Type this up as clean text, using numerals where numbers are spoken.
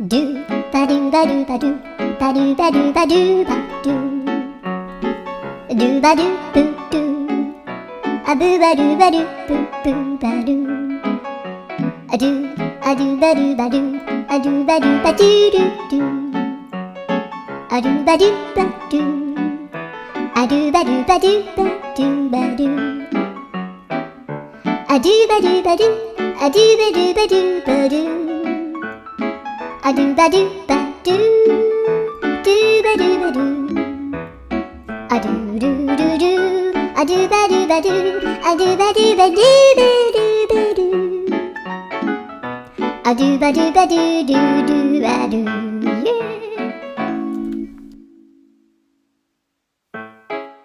ドゥバドゥバドゥバドゥバドゥバドゥバドゥバドゥドゥバドゥブドゥアブバドゥバドゥブブバドゥアドゥアドゥバドゥバドゥアドゥバドゥバドゥドゥドゥアドゥバドゥバドゥアドゥバドゥバドゥバドゥバドゥアドゥバドゥバドゥアドゥバドゥバドゥバドゥアドゥバドゥバドゥドゥバドゥバドゥアドゥルルルアドゥバドゥバドゥアドゥバドゥバドゥバドゥバドゥアドゥバドゥバドゥドゥドゥバドゥ